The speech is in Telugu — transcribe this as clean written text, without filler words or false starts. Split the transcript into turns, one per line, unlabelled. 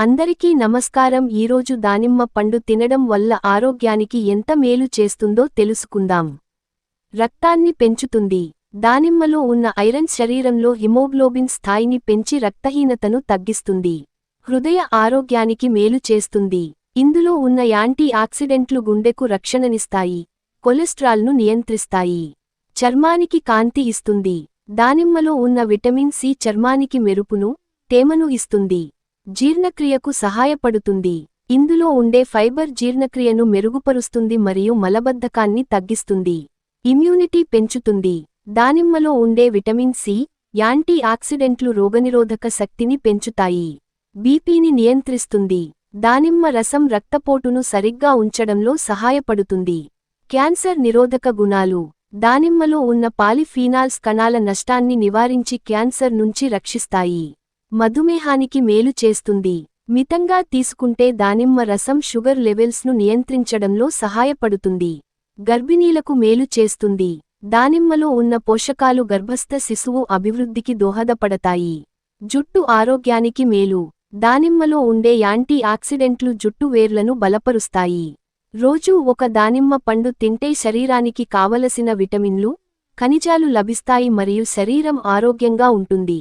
అందరికీ నమస్కారం. ఈరోజు దానిమ్మ పండు తినడం వల్ల ఆరోగ్యానికి ఎంత మేలు చేస్తుందో తెలుసుకుందాం. రక్తాన్ని పెంచుతుంది. దానిమ్మలో ఉన్న ఐరన్ శరీరంలో హిమోగ్లోబిన్ స్థాయిని పెంచి రక్తహీనతను తగ్గిస్తుంది. హృదయ ఆరోగ్యానికి మేలు చేస్తుంది. ఇందులో ఉన్న యాంటీ ఆక్సిడెంట్లు గుండెకు రక్షణనిస్తాయి, కొలెస్ట్రాల్ను నియంత్రిస్తాయి. చర్మానికి కాంతి ఇస్తుంది. దానిమ్మలో ఉన్న విటమిన్ సి చర్మానికి మెరుపును, తేమను ఇస్తుంది. జీర్ణక్రియకు సహాయపడుతుంది. ఇందులో ఉండే ఫైబర్ జీర్ణక్రియను మెరుగుపరుస్తుంది మరియు మలబద్ధకాన్ని తగ్గిస్తుంది. ఇమ్యూనిటీ పెంచుతుంది. దానిమ్మలో ఉండే విటమిన్ సి, యాంటీ ఆక్సిడెంట్లు రోగనిరోధక శక్తిని పెంచుతాయి. బీపీని నియంత్రిస్తుంది. దానిమ్మ రసం రక్తపోటును సరిగ్గా ఉంచడంలో సహాయపడుతుంది. క్యాన్సర్ నిరోధక గుణాలు. దానిమ్మలో ఉన్న పాలిఫీనాల్స్ కణాల నష్టాన్ని నివారించి క్యాన్సర్ నుంచి రక్షిస్తాయి. మధుమేహానికి మేలు చేస్తుంది. మితంగా తీసుకుంటే దానిమ్మ రసం షుగర్ లెవెల్స్ను నియంత్రించడంలో సహాయపడుతుంది. గర్భిణీలకు మేలు చేస్తుంది. దానిమ్మలో ఉన్న పోషకాలు గర్భస్థ శిశువు అభివృద్ధికి దోహదపడతాయి. జుట్టు ఆరోగ్యానికి మేలు. దానిమ్మలో ఉండే యాంటీ ఆక్సిడెంట్లు జుట్టు వేర్లను బలపరుస్తాయి. రోజూ ఒక దానిమ్మ పండు తింటే శరీరానికి కావలసిన విటమిన్లు, ఖనిజాలు లభిస్తాయి మరియు శరీరం ఆరోగ్యంగా ఉంటుంది.